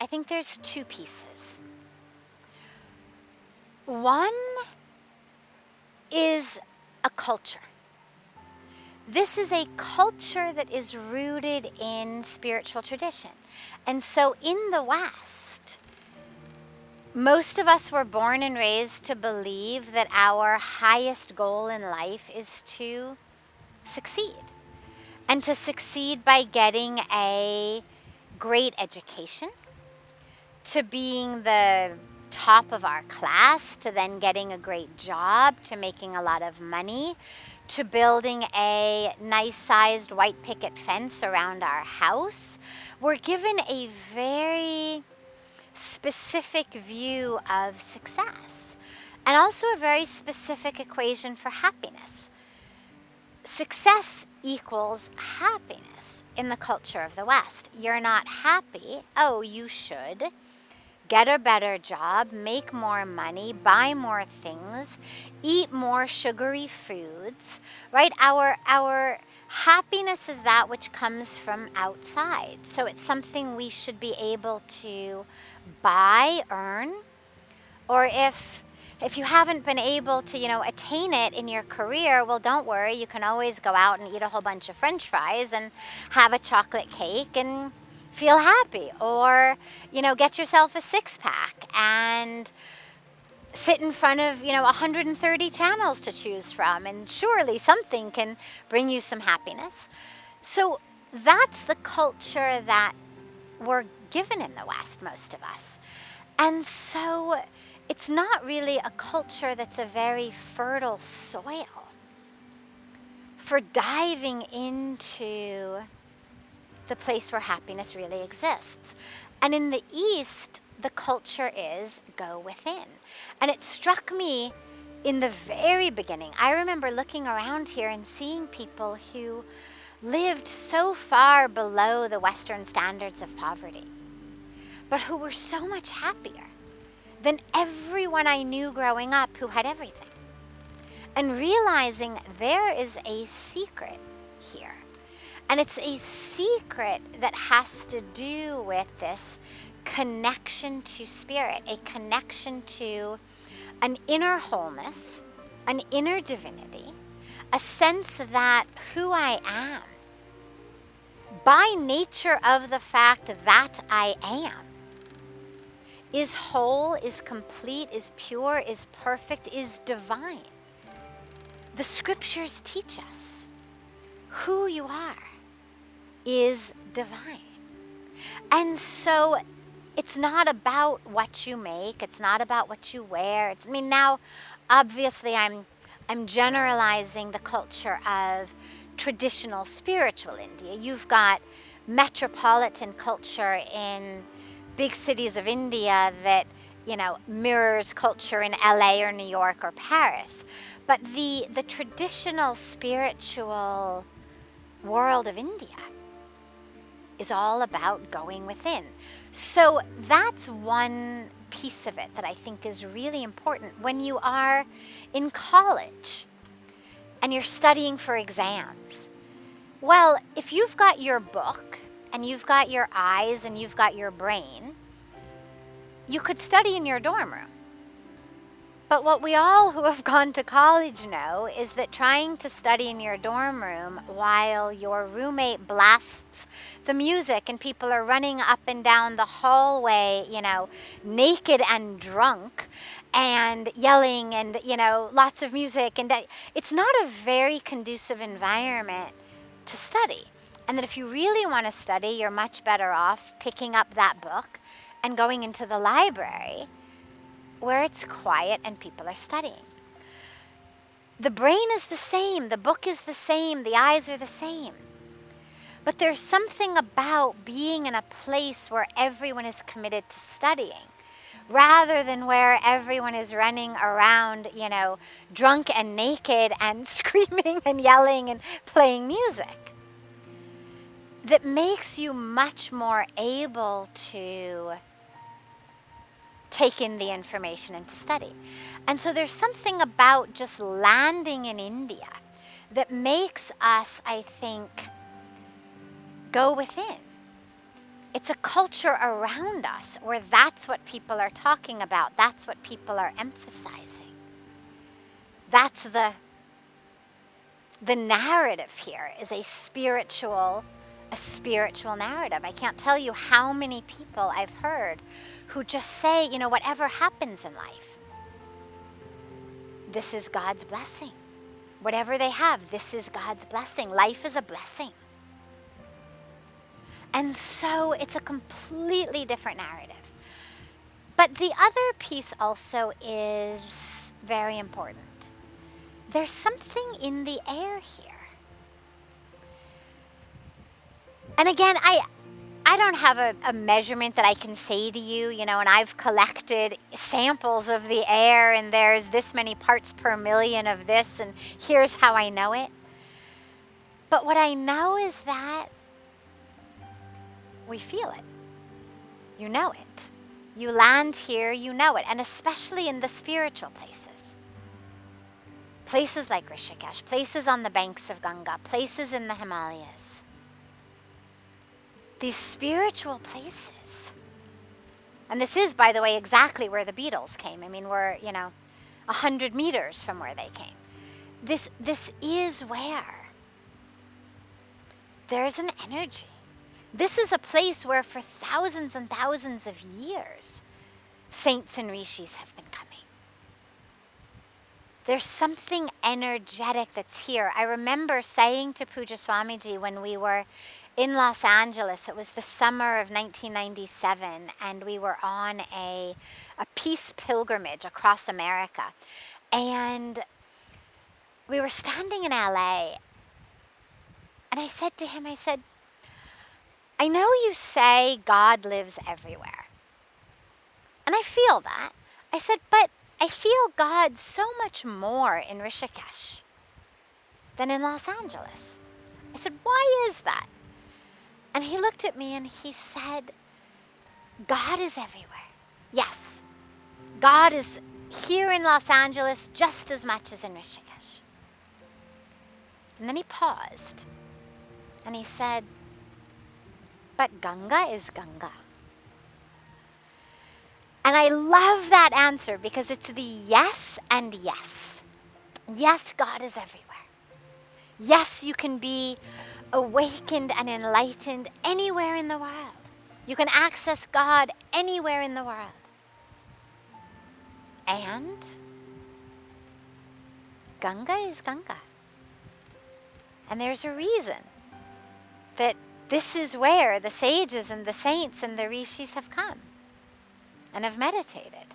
I think there's two pieces. One is a culture. This is a culture that is rooted in spiritual tradition. And so in the West, most of us were born and raised to believe that our highest goal in life is to succeed. And to succeed by getting a great education, to being the top of our class, to then getting a great job, to making a lot of money, to building a nice-sized white picket fence around our house. We're given a very specific view of success and also a very specific equation for happiness. Success equals happiness in the culture of the West. You're not happy, oh, you should get a better job, make more money, buy more things, eat more sugary foods, right? Our happiness is that which comes from outside. So it's something we should be able to buy, earn, or if you haven't been able to, attain it in your career, well, don't worry. You can always go out and eat a whole bunch of French fries and have a chocolate cake and feel happy. Or, get yourself a six-pack and sit in front of, 130 channels to choose from. And surely something can bring you some happiness. So that's the culture that we're given in the West, most of us. And so it's not really a culture that's a very fertile soil for diving into the place where happiness really exists. And in the East, the culture is go within. And it struck me in the very beginning. I remember looking around here and seeing people who lived so far below the Western standards of poverty, but who were so much happier than everyone I knew growing up who had everything. And realizing there is a secret here. And it's a secret that has to do with this connection to spirit, a connection to an inner wholeness, an inner divinity, a sense that who I am, by nature of the fact that I am, is whole, is complete, is pure, is perfect, is divine. The scriptures teach us who you are is divine. And so it's not about what you make, it's not about what you wear. Now obviously I'm generalizing the culture of traditional spiritual India. You've got metropolitan culture in big cities of India that, mirrors culture in LA or New York or Paris. But the traditional spiritual world of India is all about going within. So that's one piece of it that I think is really important. When you are in college and you're studying for exams, well, if you've got your book and you've got your eyes and you've got your brain, you could study in your dorm room. But what we all who have gone to college know is that trying to study in your dorm room while your roommate blasts the music and people are running up and down the hallway, naked and drunk and yelling and, lots of music. And it's not a very conducive environment to study. And that if you really want to study, you're much better off picking up that book and going into the library where it's quiet and people are studying. The brain is the same, the book is the same, the eyes are the same. But there's something about being in a place where everyone is committed to studying, rather than where everyone is running around, drunk and naked and screaming and yelling and playing music. That makes you much more able to take in the information and to study. And so there's something about just landing in India that makes us, I think, go within. It's a culture around us where that's what people are talking about. That's what people are emphasizing. That's the narrative here is a spiritual narrative. I can't tell you how many people I've heard who just say, whatever happens in life, this is God's blessing. Whatever they have, this is God's blessing. Life is a blessing. And so it's a completely different narrative. But the other piece also is very important. There's something in the air here. And again, I don't have a measurement that I can say to you, and I've collected samples of the air and there's this many parts per million of this and here's how I know it. But what I know is that we feel it. You know it. You land here, you know it. And especially in the spiritual places. Places like Rishikesh, places on the banks of Ganga, places in the Himalayas. These spiritual places. And this is, by the way, exactly where the Beatles came. I mean, we're, 100 meters from where they came. This is where there's an energy. This is a place where for thousands and thousands of years, saints and rishis have been coming. There's something energetic that's here. I remember saying to Pujya Swamiji when we were in Los Angeles, it was the summer of 1997, and we were on a peace pilgrimage across America. And we were standing in LA, and I said to him, I know you say God lives everywhere. And I feel that. I said, but I feel God so much more in Rishikesh than in Los Angeles. I said, why is that? And he looked at me and he said, God is everywhere. Yes, God is here in Los Angeles just as much as in Rishikesh. And then he paused and he said, but Ganga is Ganga. And I love that answer because it's the yes and yes. Yes, God is everywhere. Yes, you can be awakened and enlightened anywhere in the world. You can access God anywhere in the world. And Ganga is Ganga. And there's a reason that this is where the sages and the saints and the rishis have come and have meditated.